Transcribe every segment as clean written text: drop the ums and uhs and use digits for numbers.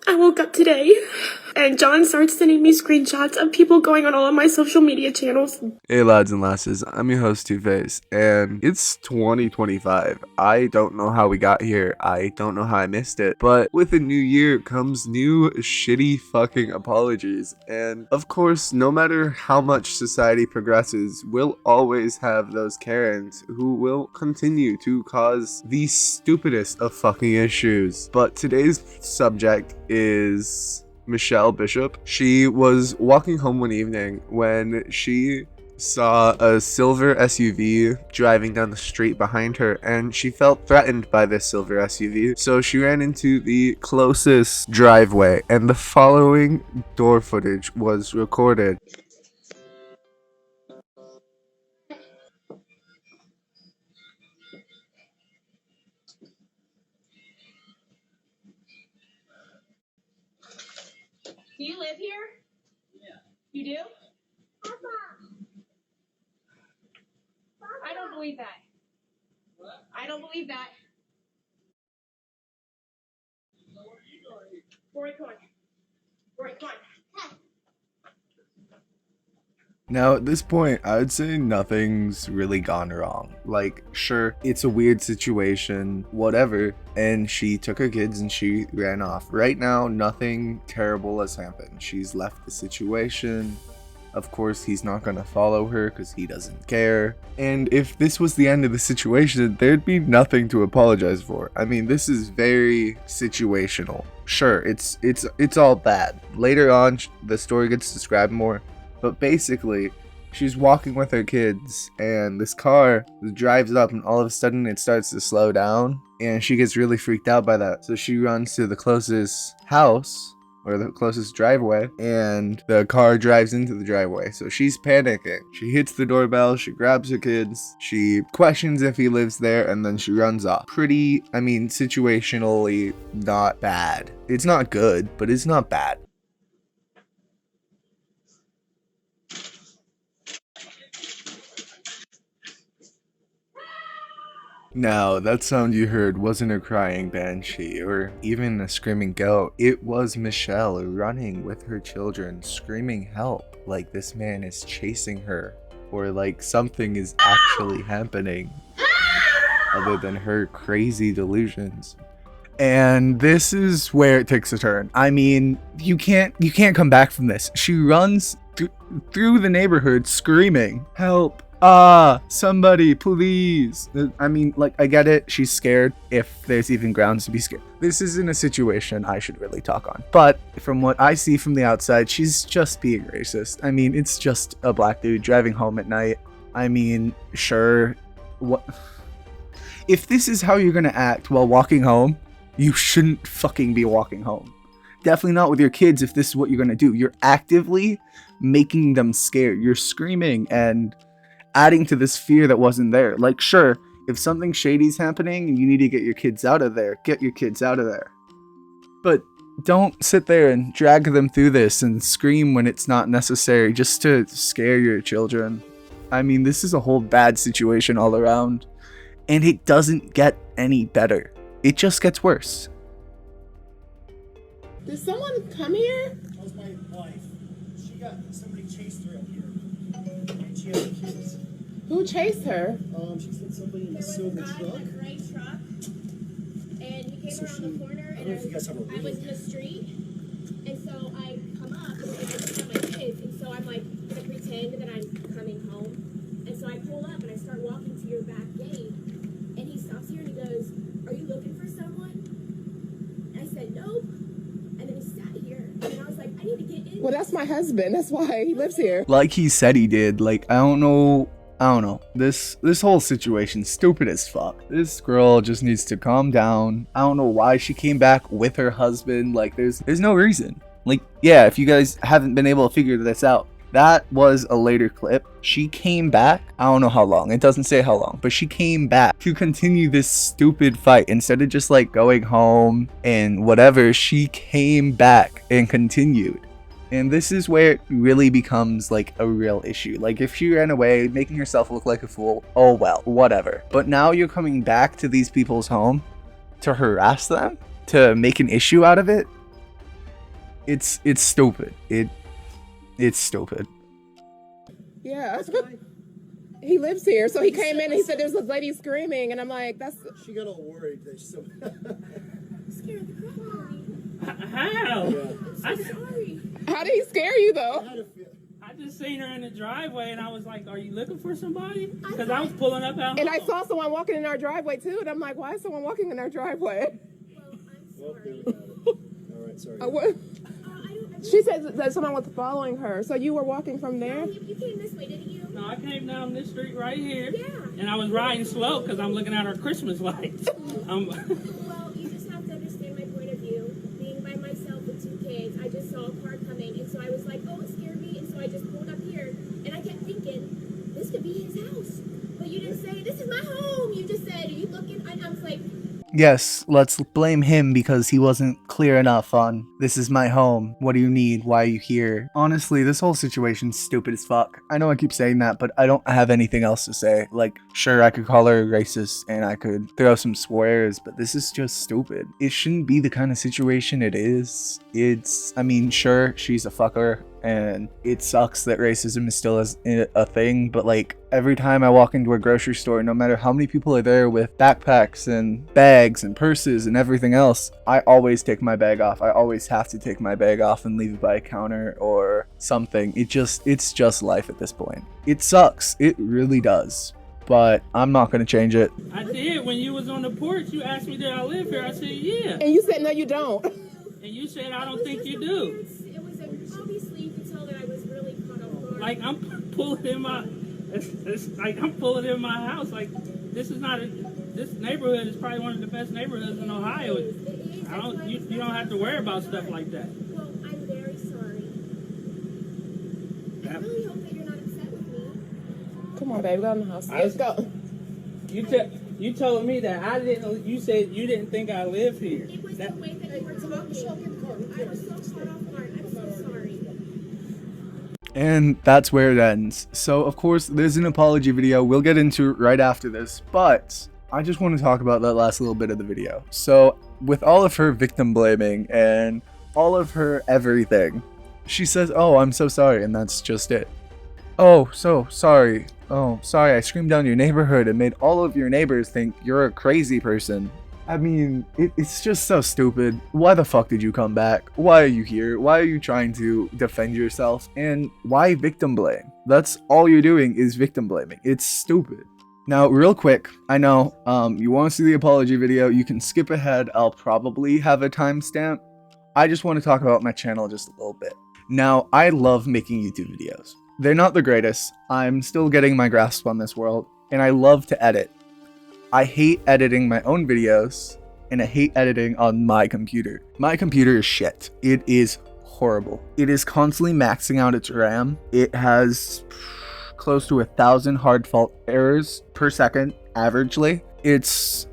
I woke up today and John starts sending me screenshots of people going on all of my social media channels. Hey lads and lasses, I'm your host 2025's, and it's 2025. I don't know how we got here, I don't know how I missed it, but with a new year comes new shitty fucking apologies, and of course, no matter how much society progresses, we'll always have those Karens who will continue to cause the stupidest of fucking issues. But today's subject is Michelle Bishop. She was walking home one evening when she saw a silver SUV driving down the street behind her, and she felt threatened by this silver SUV, so she ran into the closest driveway, and the following door footage was recorded. Do you live here? Yeah. You do? I don't believe that. What? I don't believe that. So where are you going? Rory, come on. Rory, come on. Now, at this point, I would say nothing's really gone wrong. Like, sure, it's a weird situation, whatever, and she took her kids and she ran off. Right now, nothing terrible has happened. She's left the situation. Of course, he's not gonna follow her because he doesn't care. And if this was the end of the situation, there'd be nothing to apologize for. I mean, this is very situational. Sure, it's all bad. Later on, the story gets described more. But basically, she's walking with her kids, and this car drives up, and all of a sudden it starts to slow down, and she gets really freaked out by that. So she runs to the closest house, or the closest driveway, and the car drives into the driveway. So she's panicking. She hits the doorbell, she grabs her kids, she questions if he lives there, and then she runs off. Pretty, I mean, situationally not bad. It's not good, but it's not bad. Now, that sound you heard wasn't a crying banshee or even a screaming goat. It was Michelle running with her children, screaming help, like this man is chasing her, or like something is actually happening other than her crazy delusions. And this is where it takes a turn. I mean, you can't come back from this. She runs through the neighborhood screaming, "Help! Somebody, please." I mean, like, I get it. She's scared, if there's even grounds to be scared. This isn't a situation I should really talk on. But from what I see from the outside, she's just being racist. I mean, it's just a black dude driving home at night. I mean, sure. What? If this is how you're gonna act while walking home, you shouldn't fucking be walking home. Definitely not with your kids if this is what you're gonna do. You're actively making them scared. You're screaming and adding to this fear that wasn't there. Like, sure, if something shady's happening and you need to get your kids out of there, get your kids out of there. But don't sit there and drag them through this and scream when it's not necessary just to scare your children. I mean, this is a whole bad situation all around, and it doesn't get any better. It just gets worse. Did someone come here? That was my wife. Somebody chased her up here. And she had the kids. Who chased her? She said somebody in a silver truck. In a gray truck, and he came So around the corner, I don't and know if you guys have a I was in the street, and so I come up, and I just my kids, and so I'm like gonna pretend that I'm coming home, and so I pull up and I start walking to your back gate, and he stops here and he goes, "Are you looking for someone?" And I said, "Nope," and then he sat here, and I was like, "I need to get in." Well, that's my husband. That's why he lives here. Like he said he did. Like, I don't know. This whole situation's stupid as fuck. This girl just needs to calm down. I don't know why she came back with her husband. Like, there's no reason. Like, yeah, if you guys haven't been able to figure this out, that was a later clip. She came back. I don't know how long. It doesn't say how long, but she came back to continue this stupid fight. Instead of just like going home and whatever, she came back and continued. And this is where it really becomes like a real issue. Like, if she ran away, making herself look like a fool, oh well, whatever. But now you're coming back to these people's home to harass them, to make an issue out of it. It's stupid. It's stupid. Yeah. He lives here, so he came in and he said there's a lady screaming, and I'm like, that's... She got all worried that she Scared the crap out of me. How? I'm so sorry. How did he scare you, though? I just seen her in the driveway and I was like, are you looking for somebody? Because I was pulling up out And I home. saw someone walking in our driveway, too, and I'm like, why is someone walking in our driveway? Well, I'm sorry. All right, sorry. What? I don't. She said that someone was following her, so you were walking from there? You came this way, didn't you? No, I came down this street right here. Yeah. And I was riding slow because I'm looking at our Christmas lights. Well, you just have to understand my point of view. Being by myself with 2 kids, I just saw a car coming, and so I was like, oh, it scared me, and so I just pulled up here, and I kept thinking, this could be his house. But you didn't say, this is my home. You just said, are you looking? I was like, Yes, let's blame him because he wasn't clear enough on, this is my home, what do you need, why are you here? Honestly, this whole situation's stupid as fuck. I know I keep saying that, but I don't have anything else to say. Like, sure, I could call her racist and I could throw some swears, but this is just stupid. It shouldn't be the kind of situation it is. I mean, sure, she's a fucker, and it sucks that racism is still a thing, but like, every time I walk into a grocery store, no matter how many people are there with backpacks and bags and purses and everything else, I always take my bag off. I always have to take my bag off and leave it by a counter or something. It's just life at this point. It sucks. It really does. But I'm not going to change it. I did. When you was on the porch, you asked me, did I live here? I said, yeah. And you said, no, you don't. And you said, I don't think you it do. was obviously you could tell that I was really caught off guard. Like, I'm pulling in my... It's like I'm pulling in my house. Like, this is not... This neighborhood is probably one of the best neighborhoods in Ohio. You don't have to worry about stuff like that. Well, I'm very sorry. I really hope that you're not upset with me. Come on, baby, go in the house. Let's go. You told me that I didn't. You said you didn't think I live here. It was the way that you were talking. I was so caught off guard. I'm so sorry. And that's where it ends. So, of course, there's an apology video we'll get into right after this, but I just want to talk about that last little bit of the video. So, with all of her victim blaming and all of her everything, she says, oh, I'm so sorry, and that's just it. Oh, so sorry. Oh, sorry, I screamed down your neighborhood and made all of your neighbors think you're a crazy person. I mean, it's just so stupid. Why the fuck did you come back? Why are you here? Why are you trying to defend yourself? And why victim blame? That's all you're doing is victim blaming. It's stupid. Now, real quick, I know you want to see the apology video. You can skip ahead. I'll probably have a timestamp. I just want to talk about my channel just a little bit. Now, I love making YouTube videos. They're not the greatest. I'm still getting my grasp on this world, and I love to edit. I hate editing my own videos, and I hate editing on my computer. My computer is shit. It is horrible. It is constantly maxing out its RAM. It has close to 1,000 hard fault errors per second, averagely. It's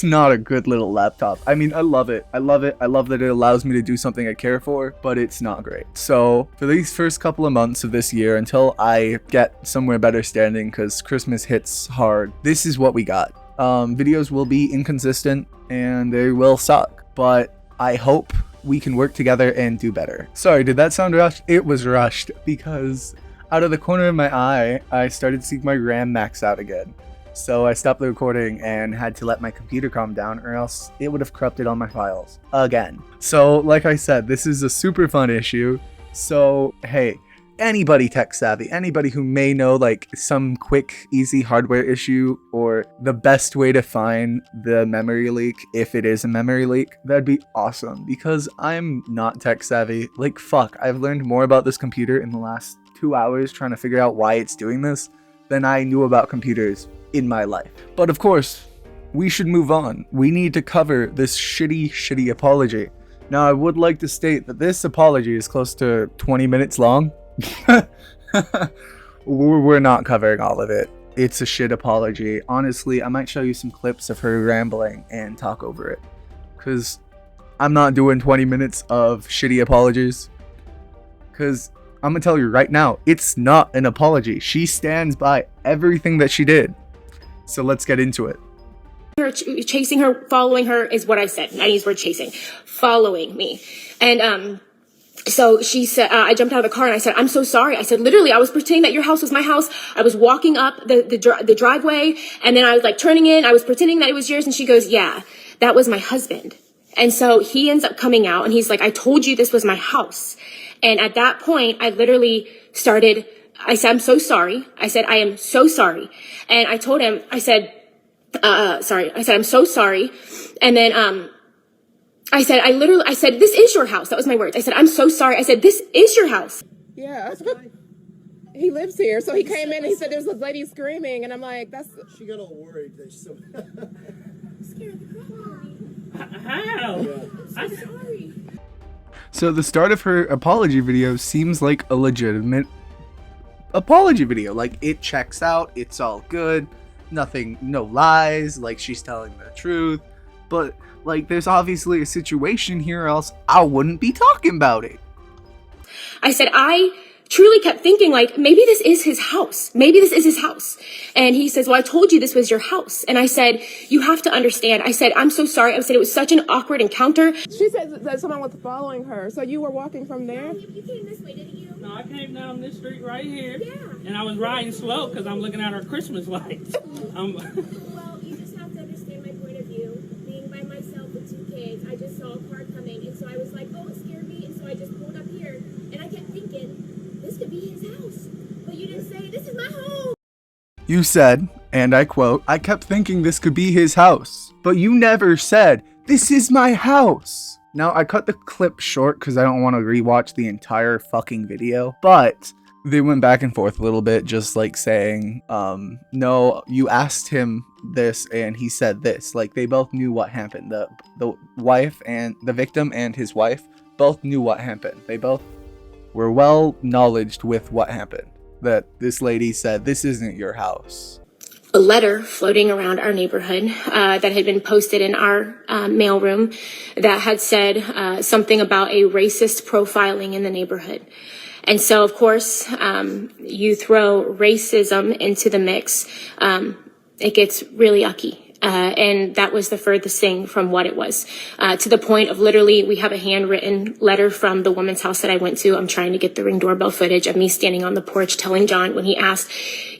not a good little laptop. I mean, I love it. I love it. I love that it allows me to do something I care for, but it's not great. So for these first couple of months of this year, until I get somewhere better standing, because Christmas hits hard, this is what we got. Videos will be inconsistent and they will suck, but I hope we can work together and do better. Sorry, did that sound rushed? It was rushed because out of the corner of my eye, I started seeing my RAM max out again. So I stopped the recording and had to let my computer calm down, or else it would have corrupted all my files again. So like I said, this is a super fun issue. So hey, anybody tech savvy, anybody who may know like some quick, easy hardware issue or the best way to find the memory leak, if it is a memory leak, that'd be awesome, because I'm not tech savvy. Like fuck, I've learned more about this computer in the last 2 hours trying to figure out why it's doing this than I knew about computers in my life. But of course, we should move on. We need to cover this shitty apology. Now, I would like to state that this apology is close to 20 minutes long. We're not covering all of it. It's a shit apology. Honestly, I might show you some clips of her rambling and talk over it, because I'm not doing 20 minutes of shitty apologies. Because I'm gonna tell you right now, it's not an apology. She stands by everything that she did. So let's get into it. Her chasing her, following her is what I said. I use word chasing, following me, and So she said, I jumped out of the car and I said, I'm so sorry. I said, literally, I was pretending that your house was my house. I was walking up the driveway, and then I was like turning in. I was pretending that it was yours. And she goes, yeah, that was my husband. And so he ends up coming out and he's like, I told you this was my house. And at that point, I literally started, I said, I'm so sorry. I said, I am so sorry. And I told him, I said, sorry. I said, I'm so sorry. And then, I said, this is your house. That was my words. I said, I'm so sorry. I said, this is your house. Yeah. He lives here. So he came in and he said there's a lady screaming. And I'm like, She got all worried that so. Scared the crap out of me. How? I'm so sorry. So the start of her apology video seems like a legitimate apology video. Like, it checks out, it's all good, nothing, no lies, like she's telling the truth. But like, there's obviously a situation here, else I wouldn't be talking about it. I said, I truly kept thinking, like, maybe this is his house. Maybe this is his house. And he says, well, I told you this was your house. And I said, you have to understand. I said, I'm so sorry. I said, it was such an awkward encounter. she said that someone was following her. So you were walking from there? You came this way, didn't you? No, I came down this street right here. Yeah. And I was riding slow because I'm looking at our Christmas lights. Well, you just have to understand my point of view. Being by myself with 2 kids, I just saw a car coming, and so I was like, oh, it scared me, and so I just pulled up here, and I kept thinking, this could be his house. But you didn't say, this is my home. You said, and I quote, I kept thinking this could be his house, but you never said, this is my house. Now, I cut the clip short because I don't want to rewatch the entire fucking video, but they went back and forth a little bit, just like saying, no, you asked him this and he said this. Like, they both knew what happened. The wife and the victim and his wife both knew what happened. They both were well knowledged with what happened. That this lady said, this isn't your house. A letter floating around our neighborhood that had been posted in our mailroom that had said something about a racist profiling in the neighborhood. And so, of course, you throw racism into the mix, it gets really yucky. And that was the furthest thing from what it was, to the point of literally, we have a handwritten letter from the woman's house that I went to. I'm trying to get the Ring doorbell footage of me standing on the porch telling John when he asked,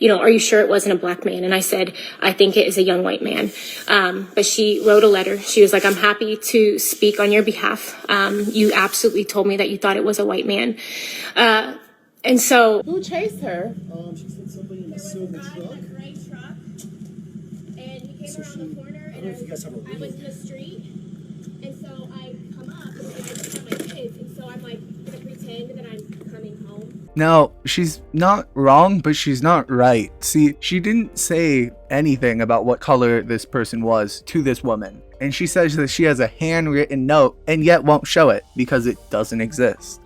are you sure it wasn't a black man? And I said, I think it is a young white man. But she wrote a letter. She was like, I'm happy to speak on your behalf. You absolutely told me that you thought it was a white man. And so. Who chased her? She said somebody in There the was a silver guy truck. in a gray truck, and he came So around the corner, I don't and know if you guys have a I was in the street, and so I come up, and I just have my kids, and so I'm like gonna pretend that I'm coming home. Now, she's not wrong, but she's not right. See, she didn't say anything about what color this person was to this woman. And she says that she has a handwritten note and yet won't show it because it doesn't exist.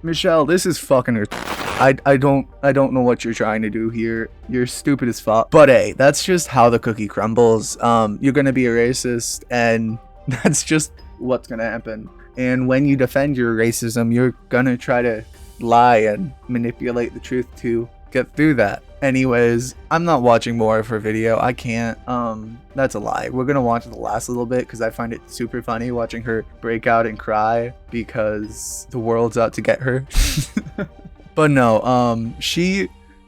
Michelle, this is fucking her. I don't know what you're trying to do here. You're stupid as fuck. But hey, that's just how the cookie crumbles. You're gonna be a racist, and that's just what's gonna happen. And when you defend your racism, you're gonna try to lie and manipulate the truth to get through that. Anyways, I'm not watching more of her video. I can't. That's a lie. We're gonna watch the last little bit because I find it super funny watching her break out and cry because the world's out to get her. But no,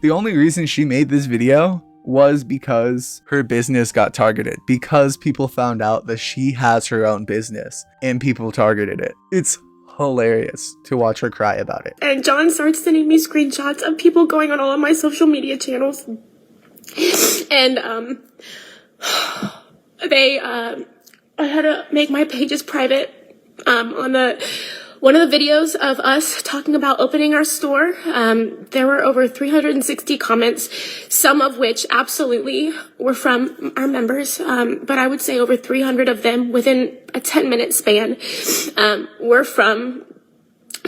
the only reason she made this video was because her business got targeted, because people found out that she has her own business and people targeted it. It's hilarious to watch her cry about it. And John starts sending me screenshots of people going on all of my social media channels. And I had to make my pages private. On one of the videos of us talking about opening our store, there were over 360 comments, some of which absolutely were from our members, but I would say over 300 of them within a 10-minute span were from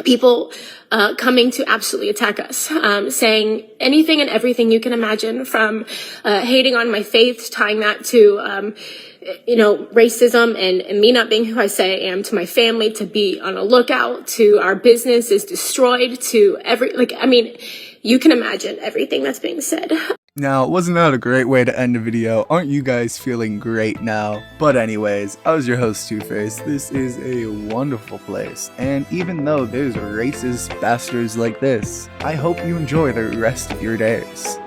people coming to absolutely attack us, saying anything and everything you can imagine, from hating on my faith, tying that to racism and me not being who I say I am, to my family, to be on a lookout, to our business is destroyed, to you can imagine everything that's being said. Now, wasn't that a great way to end the video? Aren't you guys feeling great now? But anyways, I was your host, Two-Face. This is a wonderful place, and even though there's racist bastards like this, I hope you enjoy the rest of your days.